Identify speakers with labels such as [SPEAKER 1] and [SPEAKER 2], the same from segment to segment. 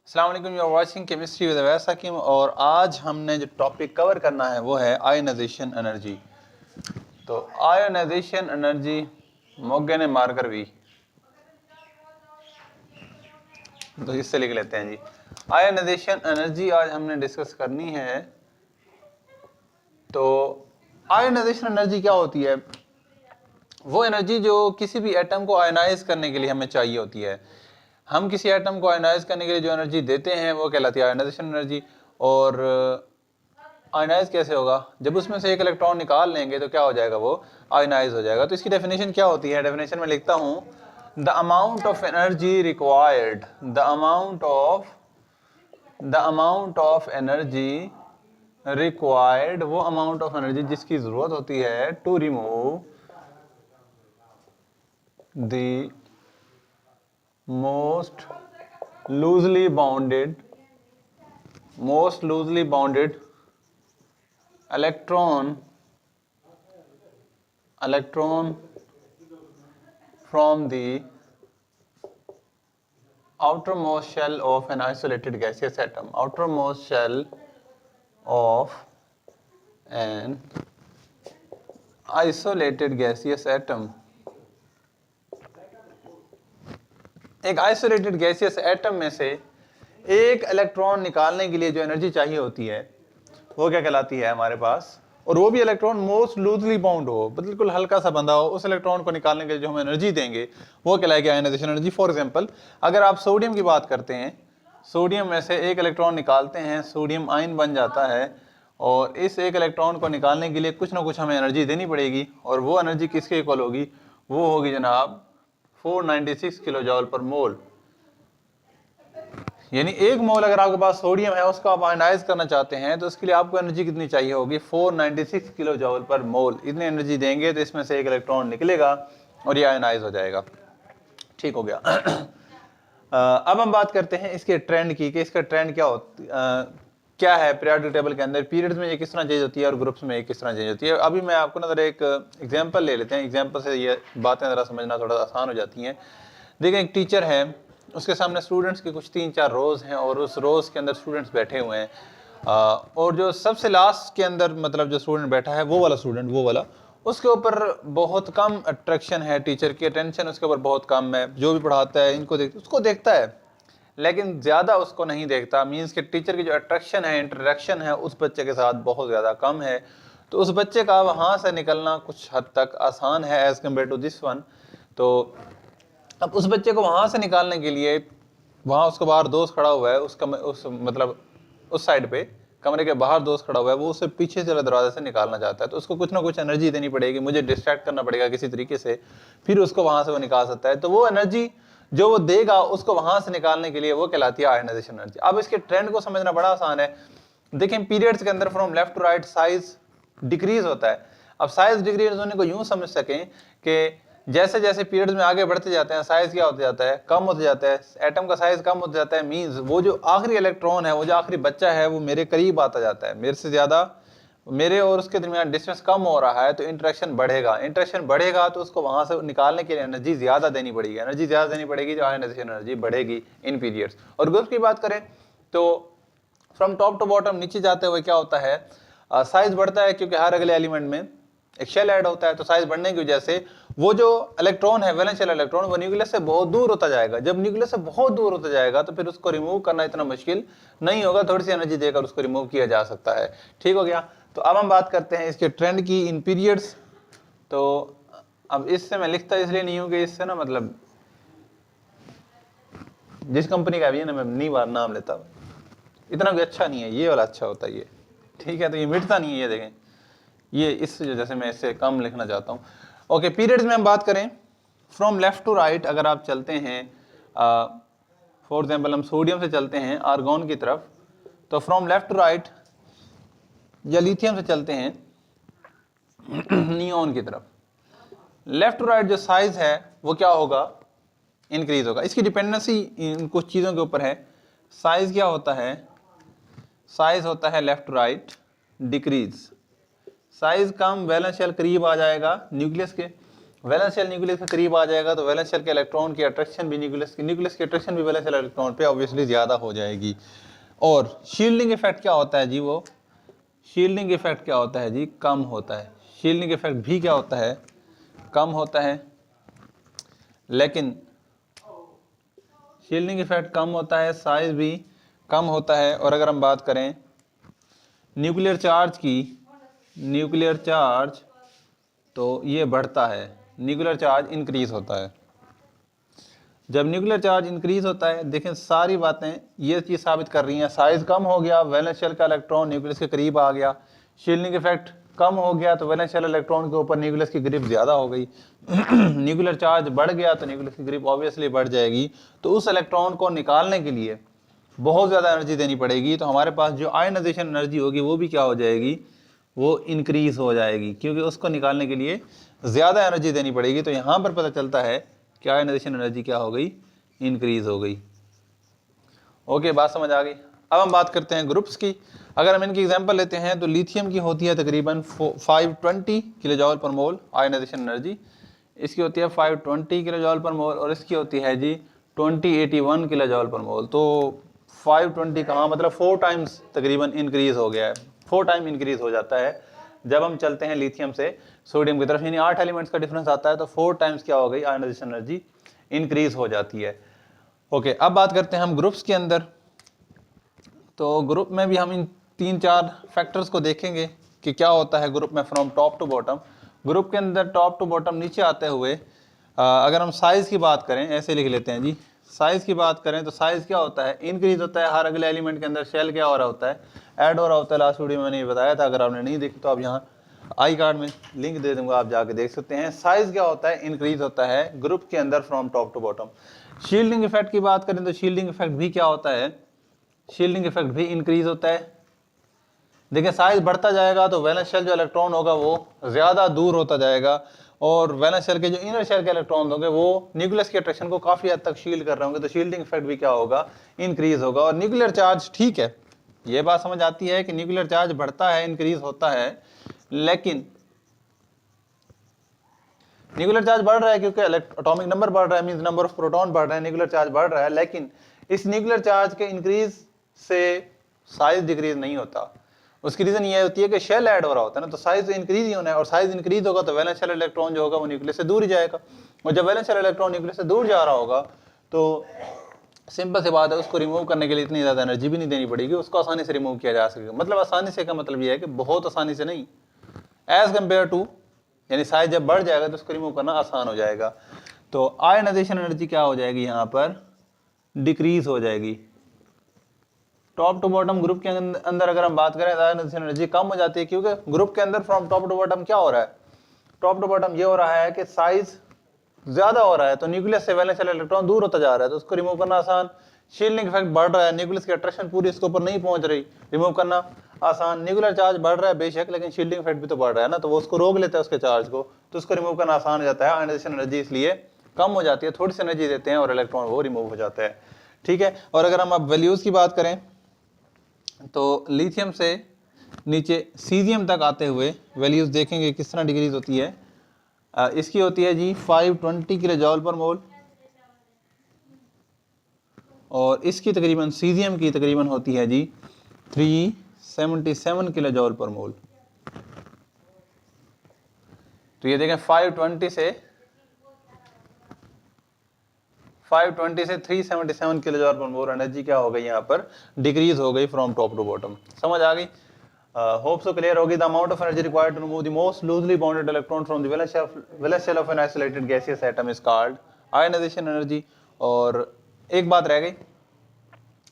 [SPEAKER 1] अस्सलाम वालेकुम, you are watching chemistry with Awais Hakim. और आज हमने जो टॉपिक कवर करना है वो है आयोनाइजेशन एनर्जी। तो आयोनाइजेशन एनर्जी मोगे ने मारकर भी, तो इससे लिख लेते हैं जी। आयोनाइजेशन एनर्जी आज हमने डिस्कस करनी है। तो आयोनाइजेशन एनर्जी क्या होती है? वो एनर्जी जो किसी भी एटम को आयोनाइज करने के लिए हमें चाहिए होती है। हम किसी एटम को आयोनाइज करने के लिए जो एनर्जी देते हैं वो कहलाती है आयोनाइजेशन एनर्जी। और आयोनाइज कैसे होगा? जब उसमें से एक इलेक्ट्रॉन निकाल लेंगे तो क्या हो जाएगा? वो आयोनाइज हो जाएगा। तो इसकी डेफिनेशन क्या होती है? डेफिनेशन में लिखता हूँ, the amount of energy required, the amount of energy required, वो अमाउंट ऑफ एनर्जी जिसकी जरूरत होती है to remove the most loosely bounded electron from the outermost shell of an isolated gaseous atom. Outermost shell of an isolated gaseous atom. एक isolated gaseous atom में से एक electron निकालने के लिए जो एनर्जी चाहिए होती है वो क्या कहलाती है हमारे पास? और वो भी इलेक्ट्रॉन मोस्ट लूजली बाउंड हो, बिल्कुल हल्का सा बंधा हो। उस इलेक्ट्रॉन को निकालने के लिए जो हम एनर्जी देंगे वो कहलाएगी आयोनाइजेशन एनर्जी। फॉर एग्जांपल, अगर आप सोडियम की बात करते हैं, सोडियम में से एक इलेक्ट्रॉन निकालते हैं, सोडियम आयन बन जाता है, और इस एक इलेक्ट्रॉन को निकालने के लिए कुछ ना कुछ हमें एनर्जी देनी पड़ेगी। और वो एनर्जी किसके इक्वल होगी? वो होगी जनाब 496 किलो जॉल पर मोल। यानी एक मोल अगर आपके पास सोडियम है, उसको आप आयोनाइज करना चाहते हैं तो उसके लिए आपको एनर्जी कितनी चाहिए होगी? 496 किलो जॉल पर मोल। इतनी एनर्जी देंगे तो इसमें से एक इलेक्ट्रॉन निकलेगा और ये आयोनाइज हो जाएगा। ठीक हो गया। अब हम बात करते हैं इसके ट्रेंड की, कि इसका ट्रेंड क्या है पीरियोडिक टेबल के अंदर। पीरियड्स में ये किस तरह चेंज होती है और ग्रुप्स में ये किस तरह चेंज होती है। अभी मैं आपको ना एक एग्जांपल ले लेते हैं। एग्जांपल से ये बातें ज़रा समझना थोड़ा आसान हो जाती हैं। देखिए, एक टीचर है, उसके सामने स्टूडेंट्स के कुछ 3-4 रोज़ हैं और उस रोज़ के अंदर स्टूडेंट्स बैठे हुए हैं। और जो सबसे लास्ट के अंदर मतलब जो स्टूडेंट बैठा है वो वाला स्टूडेंट, वो वाला, उसके ऊपर बहुत कम अट्रैक्शन है, टीचर की अटेंशन उसके ऊपर बहुत कम है। जो भी पढ़ाता है इनको उसको देखता है लेकिन ज़्यादा उसको नहीं देखता। मीन्स कि टीचर की जो अट्रैक्शन है, इंटरेक्शन है उस बच्चे के साथ बहुत ज़्यादा कम है। तो उस बच्चे का वहाँ से निकलना कुछ हद तक आसान है as compare to this one. तो अब उस बच्चे को वहाँ से निकालने के लिए, वहाँ उसको बाहर दोस्त खड़ा हुआ है, उस साइड पे कमरे के बाहर दोस्त खड़ा हुआ है, वो उसे पीछे से दरवाजे से निकालना चाहता है। तो उसको कुछ ना कुछ एनर्जी देनी पड़ेगी, मुझे डिस्ट्रैक्ट करना पड़ेगा किसी तरीके से, फिर उसको वहाँ से वो निकाल सकता है। तो वो एनर्जी जो वो देगा उसको वहाँ से निकालने के लिए वो कहलाती है आयोनाइजेशन एनर्जी। अब इसके ट्रेंड को समझना बड़ा आसान है। देखें, पीरियड्स के अंदर from left to right size decrease होता है। अब साइज डिक्रीज होने को यूँ समझ सकें कि जैसे जैसे पीरियड्स में आगे बढ़ते जाते हैं साइज क्या होता जाता है? कम होता जाता है। एटम का साइज कम होता जाता है। मींस वो जो आखिरी इलेक्ट्रॉन है, वो जो आखिरी बच्चा है, वो मेरे करीब आता जाता है। मेरे से ज़्यादा, मेरे और उसके दरमियान डिस्टेंस कम हो रहा है, तो इंटरेक्शन बढ़ेगा। इंटरेक्शन बढ़ेगा तो उसको वहाँ से निकालने के लिए एनर्जी ज़्यादा देनी पड़ेगी। एनर्जी ज़्यादा देनी पड़ेगी तो आयोनाइजेशन एनर्जी बढ़ेगी इन पीरियड्स। और ग्रुप की बात करें तो फ्रॉम टॉप टू बॉटम नीचे जाते हुए क्या होता है? साइज बढ़ता है, क्योंकि हर अगले एलिमेंट में एक शेल ऐड होता है। तो साइज बढ़ने की वजह से वो जो इलेक्ट्रॉन है, वैलेंस शेल इलेक्ट्रॉन, वो न्यूक्लियस से बहुत दूर होता जाएगा। जब न्यूक्लियस से बहुत दूर होता जाएगा तो फिर उसको रिमूव करना इतना मुश्किल नहीं होगा, थोड़ी सी एनर्जी देकर उसको रिमूव किया जा सकता है। ठीक हो गया। तो अब हम बात करते हैं इसके ट्रेंड की इन पीरियड्स। तो अब इससे मैं लिखता इसलिए नहीं हूँ कि इससे ना मतलब जिस कंपनी का भी है ना, मैं नहीं बार नाम लेता, इतना भी अच्छा नहीं है, ये वाला अच्छा होता है ये। ठीक है, तो ये मिटता नहीं है, ये देखें, ये इस वजह से मैं इससे कम लिखना चाहता हूँ। ओके, पीरियड्स में हम बात करें फ्रॉम लेफ्ट टू राइट। अगर आप चलते हैं, फॉर एग्जांपल हम सोडियम से चलते हैं आर्गॉन की तरफ, तो फ्रॉम लेफ्ट टू राइट, या लिथियम से चलते हैं नियॉन की तरफ, लेफ्ट टू राइट जो साइज है वो क्या होगा? इंक्रीज होगा। इसकी डिपेंडेंसी इन कुछ चीज़ों के ऊपर है। साइज क्या होता है? साइज होता है left to right decrease. Size कम, वैलेंस शेल करीब आ जाएगा न्यूक्लियस के, वैलेंस शेल न्यूक्लियस के करीब आ जाएगा तो वैलेंस शेल के इलेक्ट्रॉन की अट्रैक्शन भी न्यूक्लियस की अट्रैक्शन भी वैलेंस शेल इलेक्ट्रॉन पे ऑब्वियसली ज़्यादा हो जाएगी। और शील्डिंग इफेक्ट क्या होता है जी, वो शील्डिंग इफेक्ट क्या होता है जी, कम होता है। शील्डिंग इफेक्ट भी क्या होता है, कम होता है। लेकिन शील्डिंग इफेक्ट कम होता है, साइज भी कम होता है। और अगर हम बात करें न्यूक्लियर चार्ज की, न्यूक्लियर चार्ज तो ये बढ़ता है, न्यूक्लियर चार्ज इंक्रीज होता है। जब न्यूक्लियर चार्ज इंक्रीज होता है, देखें सारी बातें ये चीज़ साबित कर रही हैं, साइज कम हो गया, वैलेंस शेल का इलेक्ट्रॉन न्यूक्लियस के करीब आ गया, शील्डिंग इफेक्ट कम हो गया तो वैलेंस शेल इलेक्ट्रॉन के ऊपर न्यूक्लियस की ग्रिप ज़्यादा हो गई। न्यूक्लियर चार्ज बढ़ गया तो न्यूक्लियस की ग्रिप ऑब्वियसली बढ़ जाएगी। तो उस इलेक्ट्रॉन को निकालने के लिए बहुत ज़्यादा एनर्जी देनी पड़ेगी, तो हमारे पास जो आयनाइजेशन एनर्जी होगी वो भी क्या हो जाएगी, वो इंक्रीज हो जाएगी, क्योंकि उसको निकालने के लिए ज़्यादा एनर्जी देनी पड़ेगी। तो यहाँ पर पता चलता है कि आयनाइजेशन एनर्जी क्या हो गई, इंक्रीज हो गई। ओके, बात समझ आ गई। अब हम बात करते हैं ग्रुप्स की। अगर हम इनकी एग्जांपल लेते हैं तो लिथियम की होती है तकरीबन 520 किलो जॉल पर मोल आयनाइजेशन एनर्जी, इसकी होती है 520 किलो जॉल पर मोल, और इसकी होती है जी 2081 किलो जॉल पर मोल। तो 520 कहाँ, मतलब 4 टाइम्स तकरीबन इंक्रीज हो गया है, 4 टाइम इंक्रीज हो जाता है जब हम चलते हैं लिथियम से सोडियम की तरफ, यानी 8 एलिमेंट्स का डिफरेंस आता है तो 4 टाइम्स क्या हो गई, आयनाइजेशन एनर्जी इंक्रीज हो जाती है। ओके, अब बात करते हैं हम ग्रुप्स के अंदर। तो ग्रुप में भी हम इन 3-4 फैक्टर्स को देखेंगे कि क्या होता है ग्रुप में from top to bottom. Group के अंदर टॉप टू बॉटम नीचे आते हुए अगर हम साइज़ की बात करें, ऐसे लिख लेते हैं जी, साइज़ की बात करें तो साइज़ क्या होता है, इंक्रीज होता है। हर अगले एलिमेंट के अंदर शेल क्या हो रहा होता है, ऐड हो रहा होता है। लास्ट वीडियो में मैंने ये बताया था, अगर आपने नहीं देखी तो आप यहाँ आई कार्ड में लिंक दे दूंगा, आप जाके देख सकते हैं। साइज़ क्या होता है, इंक्रीज होता है ग्रुप के अंदर from top to bottom. Shielding effect की बात करें तो शील्डिंग इफेक्ट भी क्या होता है, शील्डिंग इफेक्ट भी इंक्रीज होता है। देखिए साइज बढ़ता जाएगा तो वैलेंस शेल जो इलेक्ट्रॉन होगा वो ज़्यादा दूर होता जाएगा, और वैलेंस शेल के जो इनर शेल के इलेक्ट्रॉन होंगे वो न्यूक्लियस की अट्रैक्शन को काफ़ी हद तक शील्ड कर रहे होंगे, तो शील्डिंग इफेक्ट भी क्या होगा, इंक्रीज होगा। और न्यूक्लियर चार्ज, ठीक है, ये बात समझ आती है कि न्यूक्लियर चार्ज बढ़ता है, इंक्रीज होता है, लेकिन न्यूक्लियर चार्ज बढ़ रहा है क्योंकि एटॉमिक नंबर बढ़ रहा है, मींस नंबर ऑफ प्रोटॉन बढ़ रहा है, न्यूक्लियर चार्ज बढ़ रहा है, लेकिन इस न्यूक्लियर चार्ज के इंक्रीज से साइज डिक्रीज नहीं होता। उसकी रीजन ये होती है कि शेल ऐड हो रहा होता है ना, तो साइज तो इंक्रीज ही होना है, और साइज इंक्रीज होगा तो वैलेंस शेल इलेक्ट्रॉन जो होगा वो न्यूक्लियस से दूर ही जाएगा, और जब वैलेंस शेल इलेक्ट्रॉन न्यूक्लियस से दूर जा रहा होगा तो सिंपल सी बात है, उसको रिमूव करने के लिए इतनी ज़्यादा एनर्जी भी नहीं देनी पड़ेगी, उसको आसानी से रिमूव किया जा सकेगा। मतलब आसानी से का मतलब ये है कि बहुत आसानी से नहीं, एज कम्पेयर टू, यानी साइज जब बढ़ जाएगा तो उसको रिमूव करना आसान हो जाएगा। तो आयनाइजेशन एनर्जी क्या हो जाएगी, यहाँ पर डिक्रीज हो जाएगी। टॉप टू बॉटम ग्रुप के अंदर अगर हम बात करें तो आयनाइजेशन एनर्जी कम हो जाती है, क्योंकि ग्रुप के अंदर फ्रॉम टॉप टू बॉटम क्या हो रहा है, टॉप टू बॉटम ये हो रहा है कि साइज ज्यादा हो रहा है, तो न्यूक्लियस से वैलेंस शेल इलेक्ट्रॉन दूर होता जा रहा है, तो उसको रिमूव करना आसान। शील्डिंग इफेक्ट बढ़ रहा है, न्यूक्लियस की अट्रैक्शन पूरी इसके ऊपर नहीं पहुंच रही, रिमूव करना आसान। न्यूक्लियर चार्ज बढ़ रहा है बेशक, लेकिन शील्डिंग इफेक्ट भी तो बढ़ रहा है ना, तो वो उसको रोक लेता है उसके चार्ज को, तो उसको रिमूव करना आसान हो जाता है। आयनाइजेशन एनर्जी इसलिए कम हो जाती है, थोड़ी सी एनर्जी देते हैं और इलेक्ट्रॉन वो रिमूव हो जाता है, ठीक है। और अगर हम अब वैल्यूज की बात करें तो लिथियम से नीचे सीजियम तक आते हुए वैल्यूज देखेंगे किस तरह डिक्रीज होती है। इसकी होती है जी 520 किलो जॉल पर मोल, और इसकी तकरीबन सीजियम की तकरीबन होती है जी 377 किलो जॉल पर मोल। तो ये देखें 520 से 377 किलो जॉल पर मोल एनर्जी क्या हो गई, यहाँ पर डिक्रीज हो गई फ्रॉम टॉप टू बॉटम। समझ आ गई, होप सो क्लियर होगी। The amount of energy required to remove the most loosely bounded electron from the valence shell of an isolated gaseous atom is called ionization energy. और एक बात रह गई,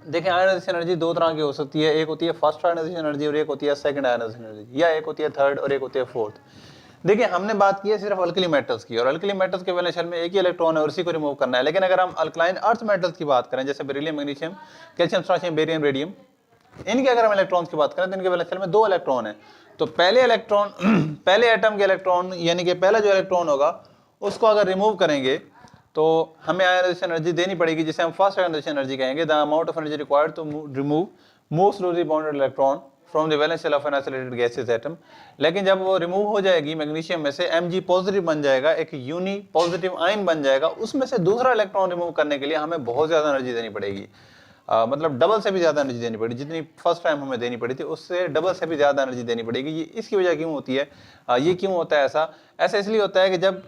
[SPEAKER 1] देखें आयनाइजेशन एनर्जी दो तरह की हो सकती है, एक होती है फर्स्ट आयनाइजेशन एनर्जी और एक होती है सेकंड आयनाइजेशन एनर्जी, या एक होती है थर्ड और एक होती है फोर्थ। देखिए हमने बात की है सिर्फ अल्कली मेटल्स की, और अल्कली मेटल्स के वैलेंस शेल में एक ही इलेक्ट्रॉन है और उसी को रिमूव करना है। लेकिन अगर हम अल्कलाइन अर्थ मेटल्स की बात करें, जैसे beryllium, magnesium, calcium, strontium, barium, radium, इनके अगर हम इलेक्ट्रॉन्स की बात करें तो इनके वैलेंस शेल में 2 इलेक्ट्रॉन है। तो पहले इलेक्ट्रॉन पहले एटम के इलेक्ट्रॉन, यानी कि पहला जो इलेक्ट्रॉन होगा उसको अगर रिमूव करेंगे तो हमें आयनाइजेशन एनर्जी देनी पड़ेगी, जिसे हम फर्स्ट आयनाइजेशन एनर्जी कहेंगे। The amount of energy required to remove most loosely bounded electron from the valence shell of an isolated gaseous atom. लेकिन जब वो रिमूव हो जाएगी मैग्नीशियम में से, Mg पॉजिटिव बन जाएगा, एक यूनी पॉजिटिव आयन बन जाएगा, उसमें से दूसरा इलेक्ट्रॉन रिमूव करने के लिए हमें बहुत ज़्यादा एनर्जी देनी पड़ेगी। मतलब डबल से भी ज़्यादा एनर्जी देनी पड़ेगी, जितनी फर्स्ट टाइम हमें देनी पड़ी थी उससे डबल से भी ज़्यादा एनर्जी देनी पड़ेगी। ये इसकी वजह क्यों होती है, ये क्यों होता है ऐसा? ऐसा इसलिए होता है कि जब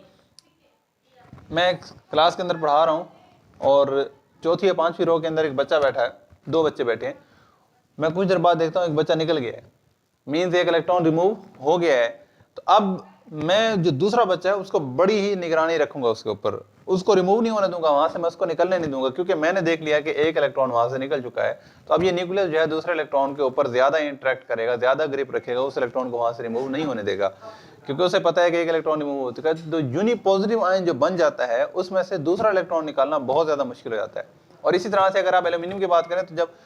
[SPEAKER 1] मैं क्लास के अंदर पढ़ा रहा हूँ और चौथी या पाँचवीं रो के अंदर एक बच्चा बैठा है, दो बच्चे बैठे हैं, मैं कुछ देर बाद देखता हूँ एक बच्चा निकल गया है, मीन्स एक इलेक्ट्रॉन रिमूव हो गया है। तो अब मैं जो दूसरा बच्चा है उसको बड़ी ही निगरानी रखूंगा उसके ऊपर, उसको रिमूव नहीं होने दूंगा वहां से, मैं उसको निकलने नहीं दूंगा, क्योंकि मैंने देख लिया कि एक इलेक्ट्रॉन वहां से निकल चुका है। तो अब ये न्यूक्लियस जो है दूसरे इलेक्ट्रॉन के ऊपर ज्यादा इंटरेक्ट करेगा, ज्यादा ग्रिप रखेगा, उस इलेक्ट्रॉन को वहां से रिमूव नहीं होने देगा, क्योंकि उसे पता है कि एक इलेक्ट्रॉन रिमूव हो चुका है। तो यूनी पॉजिटिव आयन जो बन जाता है उसमें से दूसरा इलेक्ट्रॉन निकालना बहुत ज्यादा मुश्किल हो जाता है। और इसी तरह से अगर आप एल्यूमिनियम की बात करें तो जब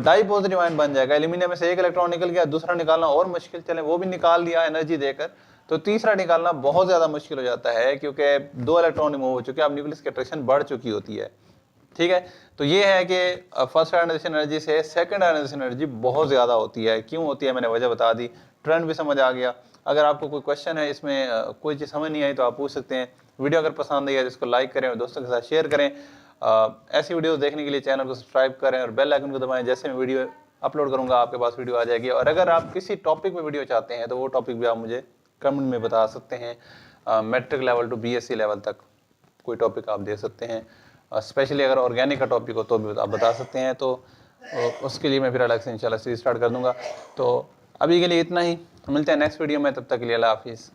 [SPEAKER 1] डाई पॉजिटिव आयन बन जाएगा, एल्यूमिनियम में से एक इलेक्ट्रॉन निकल गया, दूसरा निकालना और मुश्किल, चले वो भी निकाल लिया एनर्जी देकर, तो तीसरा निकालना बहुत ज्यादा मुश्किल हो जाता है, क्योंकि दो इलेक्ट्रॉन रिमूव हो चुके हैं, अब न्यूक्लियस की अट्रैक्शन बढ़ चुकी होती है। ठीक है, तो ये है कि फर्स्ट आयनाइजेशन एनर्जी से सेकंड आयनाइजेशन एनर्जी बहुत ज्यादा होती है। क्यों होती है मैंने वजह बता दी, ट्रेंड भी समझ आ गया। अगर आपको कोई क्वेश्चन है इसमें, कोई चीज़ समझ नहीं आई तो आप पूछ सकते हैं। वीडियो अगर पसंद आई है तो इसको लाइक करें और दोस्तों के साथ शेयर करें। ऐसी वीडियोस देखने के लिए चैनल को सब्सक्राइब करें और बेल आइकन को दबाएं, जैसे मैं वीडियो अपलोड करूंगा आपके पास वीडियो आ जाएगी। और अगर आप किसी टॉपिक पे वीडियो चाहते हैं तो वो टॉपिक भी आप मुझे कमेंट में बता सकते हैं। Matric level to BSc level तक कोई टॉपिक आप दे सकते हैं, स्पेशली अगर ऑर्गेनिक का टॉपिक हो तो भी आप बता सकते हैं, तो उसके लिए मैं फिर अलग से इंशाल्लाह सीरीज स्टार्ट कर दूंगा। तो अभी के लिए इतना ही, मिलते हैं नेक्स्ट वीडियो में, तब तक के लिए अल्लाह हाफिज़।